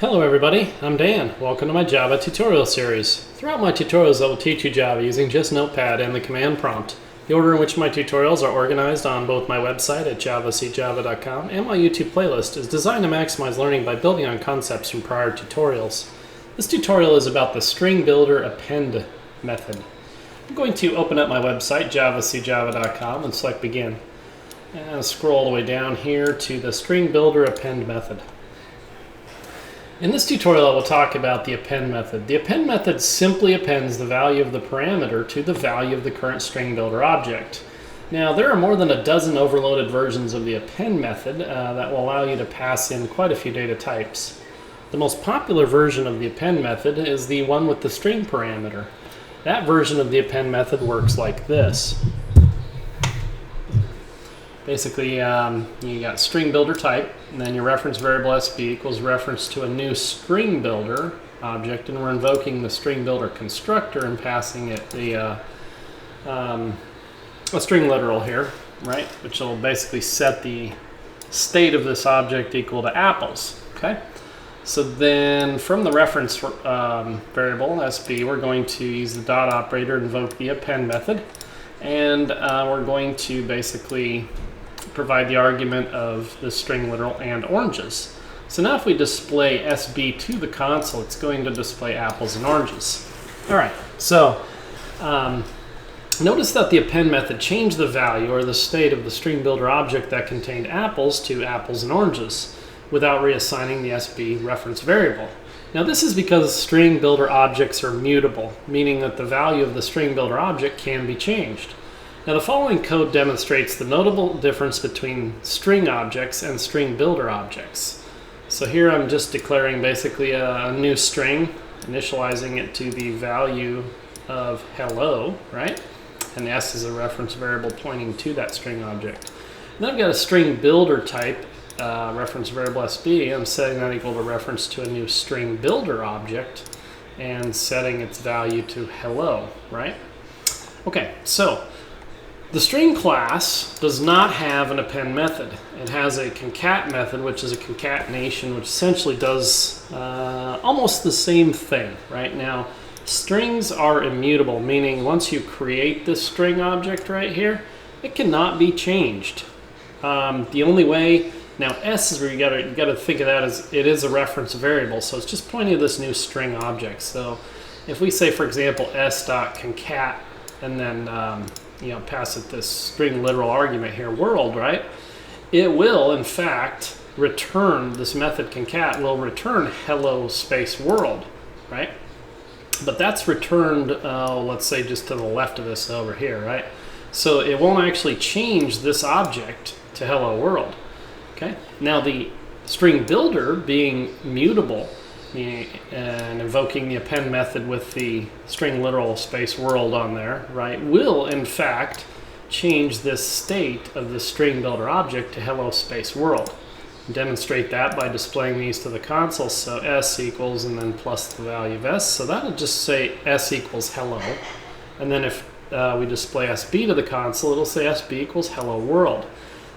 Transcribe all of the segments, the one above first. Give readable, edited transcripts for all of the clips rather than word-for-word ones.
Hello everybody, I'm Dan. Welcome to my Java tutorial series. Throughout my tutorials I will teach you Java using just Notepad and the command prompt. The order in which my tutorials are organized on both my website at sb.append and my YouTube playlist is designed to maximize learning by building on concepts from prior tutorials. This tutorial is about the StringBuilder Append method. I'm going to open up my website, java.com, and select Begin. And scroll all the way down here to the StringBuilder Append method. In this tutorial, I will talk about the append method. The append method simply appends the value of the parameter to the value of the current string builder object. Now, there are more than a dozen overloaded versions of the append method that will allow you to pass in quite a few data types. The most popular version of the append method is the one with the string parameter. That version of the append method works like this. Basically, you got string builder type, and then your reference variable sb equals reference to a new string builder object, and we're invoking the string builder constructor and passing it a string literal here, right? Which will basically set the state of this object equal to apples. Okay. So then, from the reference variable sb, we're going to use the dot operator, invoke the append method, and we're going to basically provide the argument of the string literal and oranges. So now if we display SB to the console, it's going to display apples and oranges. All right, so notice that the append method changed the value or the state of the string builder object that contained apples to apples and oranges without reassigning the SB reference variable. Now this is because string builder objects are mutable, meaning that the value of the string builder object can be changed. Now the following code demonstrates the notable difference between string objects and string builder objects. So here I'm just declaring basically a new string, initializing it to the value of hello, right? And s is a reference variable pointing to that string object. And then I've got a string builder type, reference variable sb. I'm setting that equal to reference to a new string builder object and setting its value to hello, right? Okay, so the string class does not have an append method. It has a concat method, which is a concatenation, which essentially does almost the same thing. Right now, strings are immutable, meaning once you create this string object right here, it cannot be changed. The only way, now s is where you gotta think of that as it is a reference variable, so it's just pointing to this new string object. So if we say, for example, s.concat and then pass it this string literal argument here, world, right? It will, in fact, return, this method concat will return hello space world, right? But that's returned, let's say just to the left of this over here, right? So it won't actually change this object to hello world, okay? Now the string builder being mutable, and invoking the append method with the string literal space world on there, right, will in fact change this state of the string builder object to hello space world. Demonstrate that by displaying these to the console. So s equals and then plus the value of s. So that'll just say s equals hello. And then if we display sb to the console, it'll say sb equals hello world.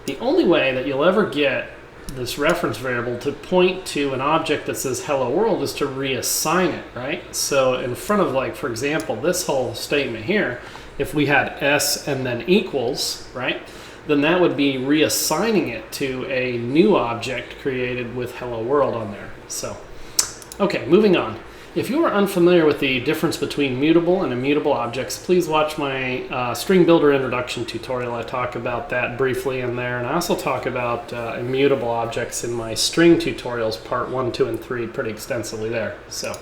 The only way that you'll ever get this reference variable to point to an object that says hello world is to reassign it, right? So in front of, like, for example, this whole statement here, if we had s and then equals, right, then that would be reassigning it to a new object created with hello world on there. So, okay, moving on. If you are unfamiliar with the difference between mutable and immutable objects, please watch my String Builder Introduction tutorial. I talk about that briefly in there, and I also talk about immutable objects in my string tutorials, part 1, 2, and 3, pretty extensively there. So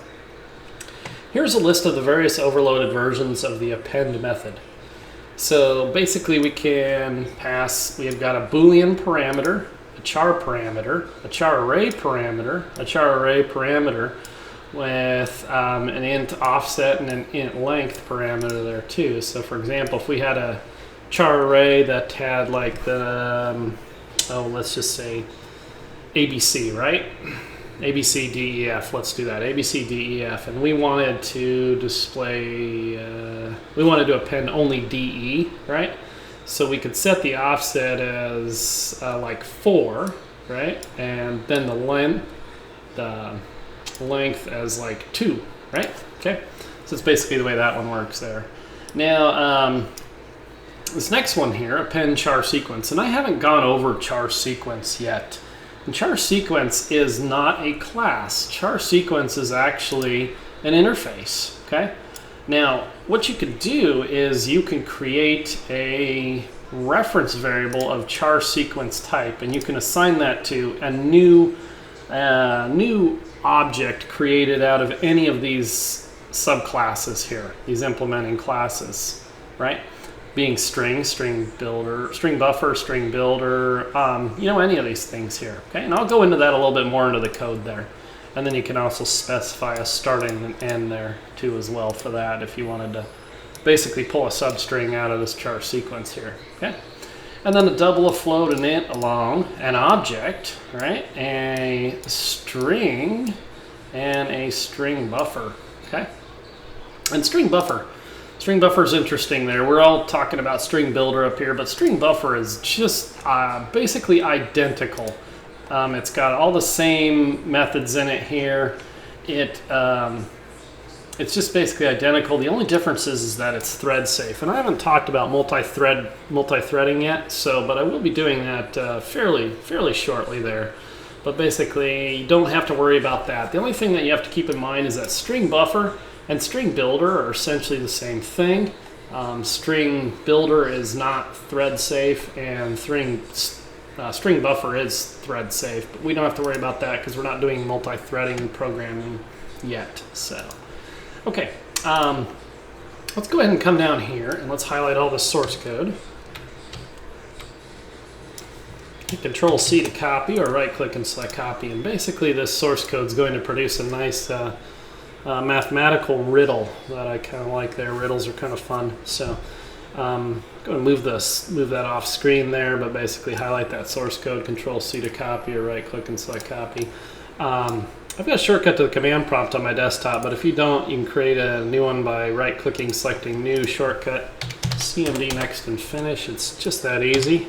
here's a list of the various overloaded versions of the append method. So basically we can pass, we have got a Boolean parameter, a char parameter, a char array parameter, a char array parameter, with an int offset and an int length parameter there too. So for example, if we had a char array that had like the, let's just say ABC, right? ABC, D, E, F, let's do that, ABC, D, E, F, and we wanted to display, we wanted to append only DE, right? So we could set the offset as like 4, right? And then the length, length as like 2, right? Okay, so it's basically the way that one works there. Now, this next one here, append char sequence, and I haven't gone over char sequence yet. And char sequence is not a class. Char sequence is actually an interface, okay? Now, what you could do is you can create a reference variable of char sequence type, and you can assign that to a new object created out of any of these subclasses here, these implementing classes, right? Being string, string builder, string buffer, string builder, you know, any of these things here, okay? And I'll go into that a little bit more into the code there. And then you can also specify a starting and end there too as well for that if you wanted to basically pull a substring out of this char sequence here, okay? And then a double, a float, an int along an object, right? A string and a string buffer, okay? And string buffer is interesting there. We're all talking about string builder up here, but string buffer is just basically identical. It's got all the same methods in it here. It's just basically identical. The only difference is that it's thread safe. And I haven't talked about multi-threading yet, but I will be doing that fairly shortly there. But basically, you don't have to worry about that. The only thing that you have to keep in mind is that string buffer and string builder are essentially the same thing. String builder is not thread safe, and string buffer is thread safe, but we don't have to worry about that because we're not doing multi-threading programming yet. So, okay, let's go ahead and come down here and let's highlight all the source code. Hit Control-C to copy, or right-click and select copy, and basically this source code is going to produce a nice mathematical riddle that I kind of like there. Riddles are kind of fun. So I'm going to move that off screen there, but basically highlight that source code, Control-C to copy, or right-click and select copy. I've got a shortcut to the command prompt on my desktop, but if you don't, you can create a new one by right-clicking, selecting New Shortcut, CMD Next, and Finish. It's just that easy.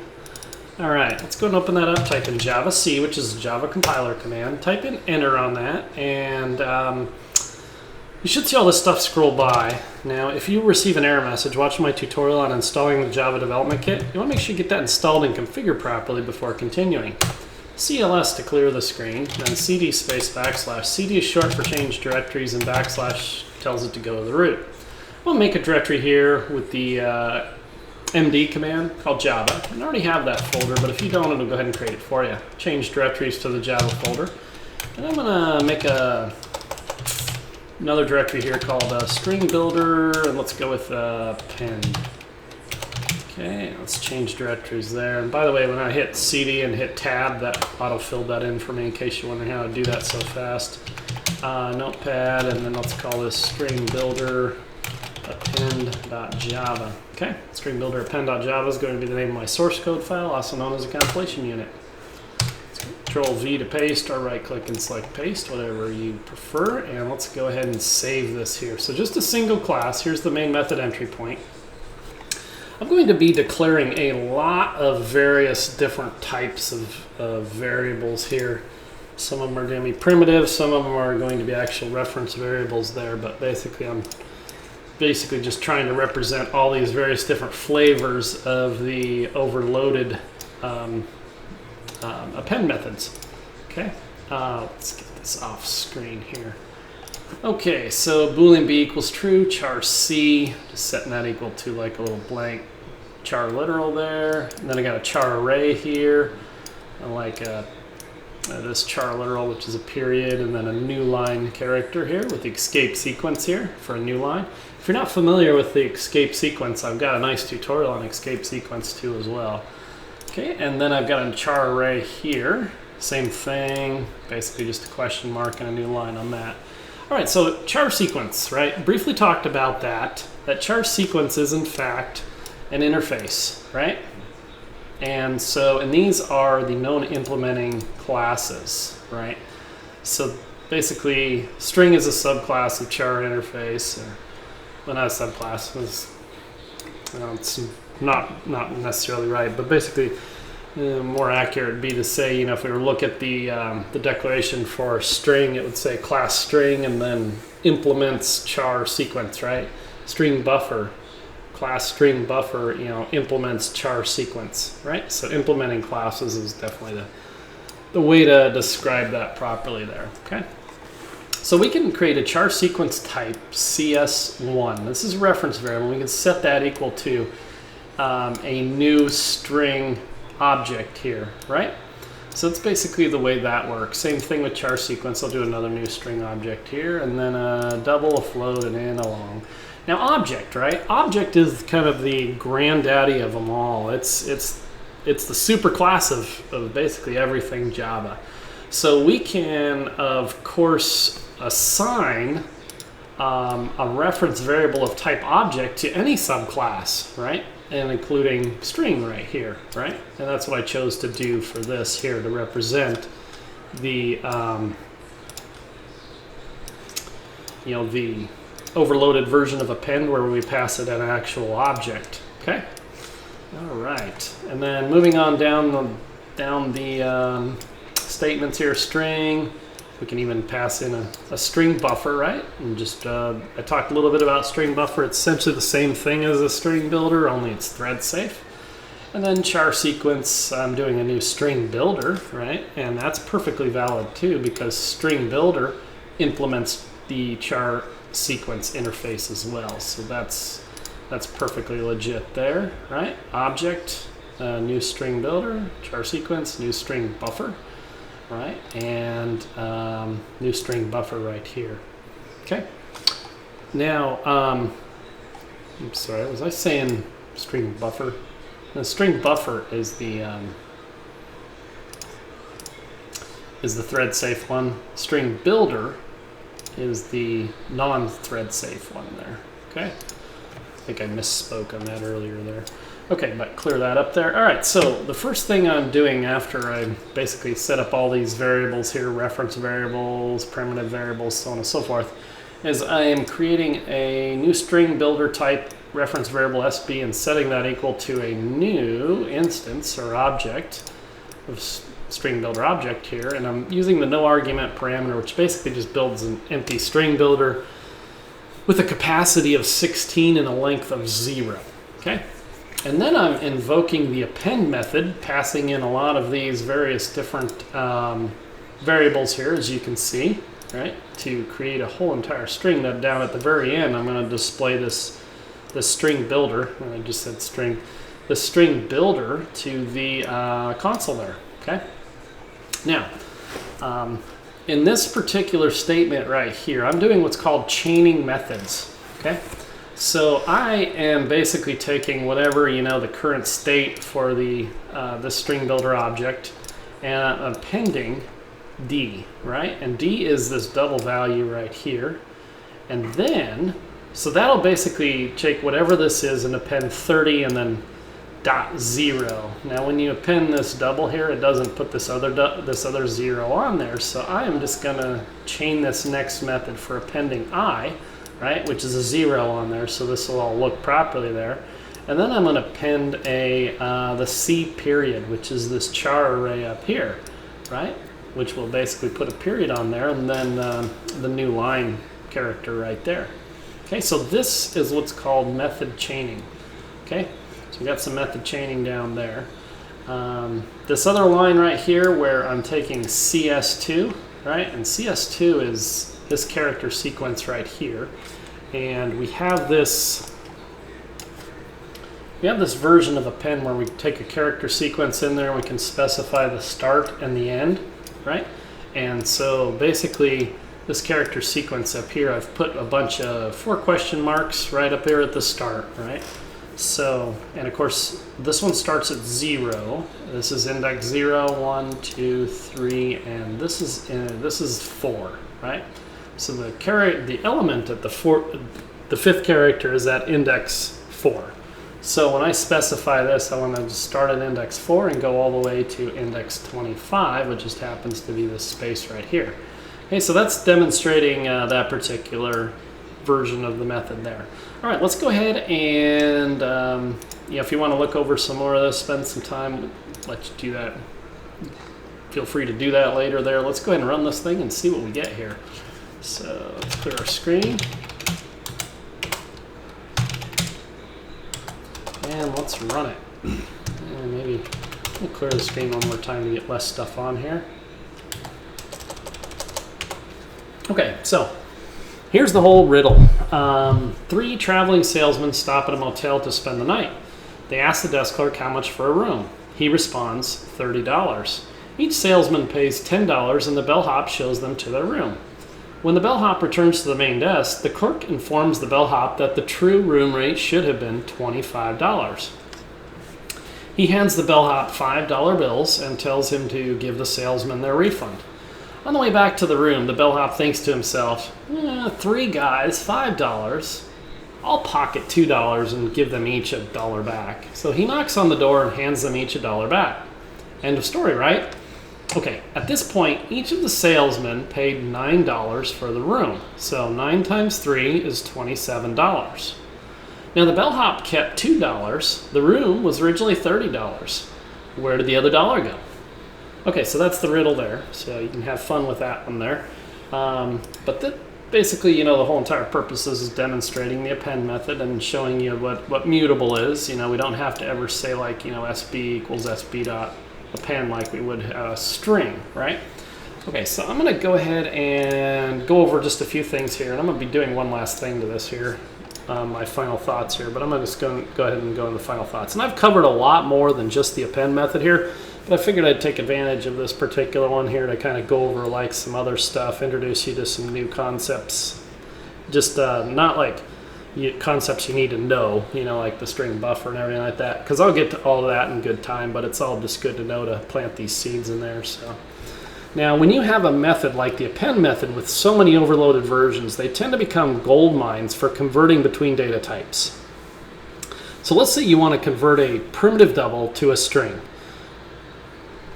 All right, let's go and open that up. Type in javac, which is a Java compiler command. Type in Enter on that, and you should see all this stuff scroll by. Now, if you receive an error message, watch my tutorial on installing the Java Development Kit. You want to make sure you get that installed and configured properly before continuing. CLS to clear the screen, then CD space /. CD is short for change directories, and / tells it to go to the root. We'll make a directory here with the MD command called Java. I already have that folder, but if you don't, it'll go ahead and create it for you. Change directories to the Java folder. And I'm going to make another directory here called StringBuilder, and let's go with append. Okay, let's change directories there. And by the way, when I hit CD and hit tab, that auto-filled that in for me in case you're wondering how to do that so fast. Notepad, and then let's call this StringBuilder Append.java. Okay, StringBuilder Append.java is going to be the name of my source code file, also known as a compilation unit. Control-V to paste, or right-click and select paste, whatever you prefer. And let's go ahead and save this here. So just a single class. Here's the main method entry point. I'm going to be declaring a lot of various different types of variables here. Some of them are going to be primitive, some of them are going to be actual reference variables there, but basically I'm just trying to represent all these various different flavors of the overloaded append methods. Okay, let's get this off screen here. Okay, so boolean b equals true, char c, just setting that equal to like a little blank char literal there. And then I got a char array here, and like this char literal, which is a period, and then a new line character here with the escape sequence here for a new line. If you're not familiar with the escape sequence, I've got a nice tutorial on escape sequence too as well. Okay, and then I've got a char array here, same thing, basically just a question mark and a new line on that. All right, so char sequence, right? Briefly talked about that. That char sequence is in fact an interface, right? And these are the known implementing classes, right? So basically, string is a subclass of char interface, or well, not a subclass. It's not necessarily right, but basically, more accurate would be to say, if we were to look at the declaration for string, it would say class string and then implements char sequence, right? String buffer, class string buffer, implements char sequence, right? So implementing classes is definitely the way to describe that properly there, okay? So we can create a char sequence type CS1. This is a reference variable. We can set that equal to a new string object here, right? So that's basically the way that works. Same thing with char sequence. I'll do another new string object here, and then a double, a float, and in along. Now object, right? Object is kind of the granddaddy of them all. It's the super class of basically everything Java. So we can, of course, assign a reference variable of type object to any subclass, right? And including string right here, right? And that's what I chose to do for this here to represent the, the overloaded version of append where we pass it an actual object, okay? All right, and then moving on down the statements here, string. We can even pass in a string buffer, right? And just, I talked a little bit about string buffer. It's essentially the same thing as a string builder, only it's thread safe. And then char sequence, I'm doing a new string builder, right? And that's perfectly valid too, because string builder implements the char sequence interface as well. So that's perfectly legit there, right? Object, new string builder, char sequence, new string buffer. Right, and new string buffer right here. Okay. Now, I'm sorry, was I saying string buffer? The string buffer is the thread safe one. String builder is the non-thread safe one there. Okay. I think I misspoke on that earlier there. Okay, but clear that up there. All right, so the first thing I'm doing after I basically set up all these variables here, reference variables, primitive variables, so on and so forth, is I am creating a new string builder type reference variable SB and setting that equal to a new instance or object of string builder object here. And I'm using the no argument parameter, which basically just builds an empty string builder with a capacity of 16 and a length of 0, okay? And then I'm invoking the append method, passing in a lot of these various different variables here, as you can see, right? To create a whole entire string that down at the very end, I'm going to display this string builder. I just said string. The string builder to the console there, okay? Now, in this particular statement right here, I'm doing what's called chaining methods, okay? So I am basically taking whatever, the current state for the string builder object and appending D, right? And D is this double value right here. And then, so that'll basically take whatever this is and append 30 and then .0. Now when you append this double here, it doesn't put this other 0 on there. So I am just gonna chain this next method for appending I, right, which is a 0 on there, so this will all look properly there. And then I'm going to append the C period, which is this char array up here, right, which will basically put a period on there, and then the new line character right there. Okay, so this is what's called method chaining. Okay, so we got some method chaining down there. This other line right here where I'm taking CS2, right, and CS2 is this character sequence right here, and we have this version of append where we take a character sequence in there and we can specify the start and the end, right? And so basically this character sequence up here, I've put a bunch of 4 question marks right up there at the start, right? So, and of course this one starts at 0. This is index 0, 1, 2, 3, and this is 4, right? So the element at the 5th character is at index 4. So when I specify this, I want to start at index 4 and go all the way to index 25, which just happens to be this space right here. Okay, so that's demonstrating that particular version of the method there. All right, let's go ahead and if you want to look over some more of this, spend some time let you do that. Feel free to do that later there. Let's go ahead and run this thing and see what we get here. So let's clear our screen. And let's run it. And maybe we'll clear the screen one more time to get less stuff on here. Okay, so here's the whole riddle. 3 traveling salesmen stop at a motel to spend the night. They ask the desk clerk how much for a room. He responds, $30. Each salesman pays $10 and the bellhop shows them to their room. When the bellhop returns to the main desk, the clerk informs the bellhop that the true room rate should have been $25. He hands the bellhop $5 bills and tells him to give the salesman their refund. On the way back to the room, the bellhop thinks to himself, 3 guys, $5. I'll pocket $2 and give them each $1 back. So he knocks on the door and hands them each $1 back. End of story, right? Okay, at this point, each of the salesmen paid $9 for the room. So 9 times 3 is $27. Now the bellhop kept $2. The room was originally $30. Where did the other $1 go? Okay, so that's the riddle there. So you can have fun with that one there. But basically, the whole entire purpose is demonstrating the append method and showing you what mutable is. We don't have to ever say like, sb equals sb.append like we would a string, right? Okay, so I'm going to go ahead and go over just a few things here, and I'm going to be doing one last thing to this here, my final thoughts here, but I'm just going to go ahead and go into the final thoughts. And I've covered a lot more than just the append method here, but I figured I'd take advantage of this particular one here to kind of go over like some other stuff, introduce you to some new concepts, just not like concepts you need to know, like the string buffer and everything like that, because I'll get to all of that in good time, but it's all just good to know to plant these seeds in there. So now when you have a method like the append method with so many overloaded versions, they tend to become gold mines for converting between data types. So let's say you want to convert a primitive double to a string,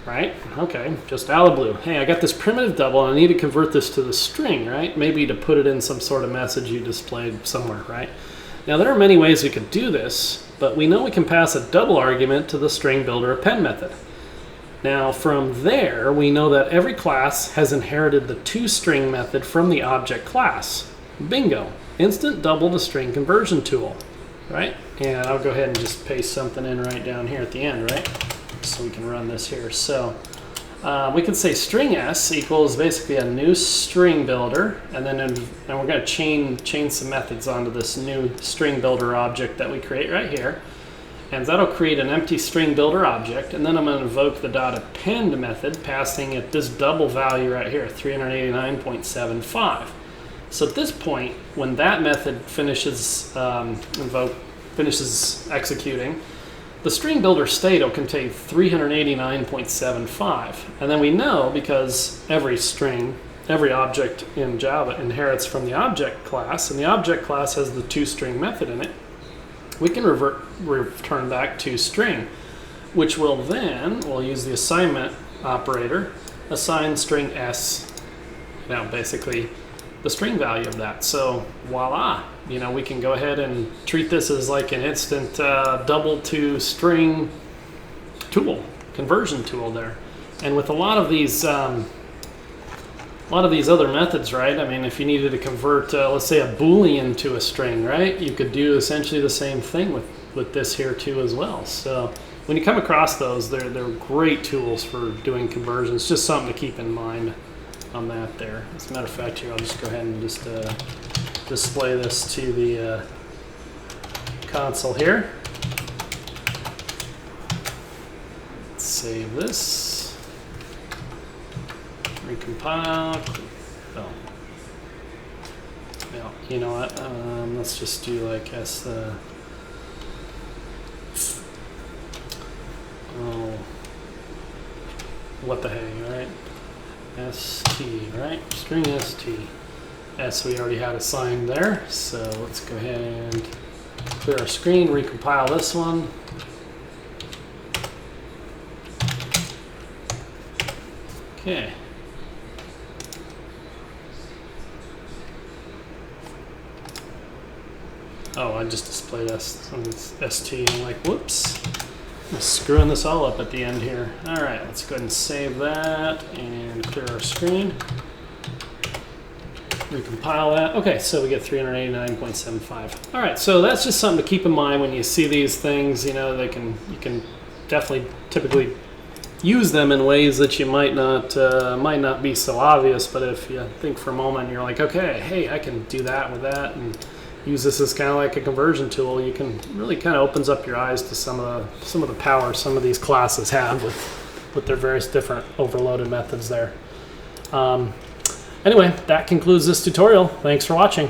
right? Okay, just out of the blue. Hey, I got this primitive double and I need to convert this to the string, right? Maybe to put it in some sort of message you displayed somewhere, right? Now there are many ways we could do this, but we know we can pass a double argument to the StringBuilder Append method. Now from there, we know that every class has inherited the toString method from the object class. Bingo, instant double to string conversion tool, right? And I'll go ahead and just paste something in right down here at the end, right? So we can run this here. So we can say string s equals basically a new string builder, and then we're going to chain some methods onto this new string builder object that we create right here, and that'll create an empty string builder object. And then I'm going to invoke the .append method, passing it this double value right here, 389.75. So at this point, when that method finishes executing, the string builder state will contain 389.75, and then we know because every object in Java inherits from the object class, and the object class has the toString method in it, we can return back toString, which will then, we'll use the assignment operator, assign string s, basically the string value of that. So voila, we can go ahead and treat this as like an instant double to string tool, conversion tool there. And with a lot of these other methods, right? I mean, if you needed to convert, let's say, a Boolean to a string, right? You could do essentially the same thing with this here too as well. So when you come across those, they're great tools for doing conversions. Just something to keep in mind on that there. As a matter of fact, here I'll just go ahead and just display this to the console here. Let's save this, recompile. Oh, well, you know what? Let's just do like s. Oh, what the heck, right? st, right? String st. S we already had assigned there, so let's go ahead and clear our screen, recompile this one. Okay. Oh, I just displayed st. I'm like, whoops. I'm screwing this all up at the end here. All right, let's go ahead and save that and clear our screen. Recompile that. Okay, so we get 389.75. All right, so that's just something to keep in mind when you see these things. You know, you can definitely typically use them in ways that you might not be so obvious. But if you think for a moment, you're like, okay, hey, I can do that with that, and use this as kind of like a conversion tool. You can really kind of opens up your eyes to some of the power some of these classes have with their various different overloaded methods there. Anyway, that concludes this tutorial. Thanks for watching.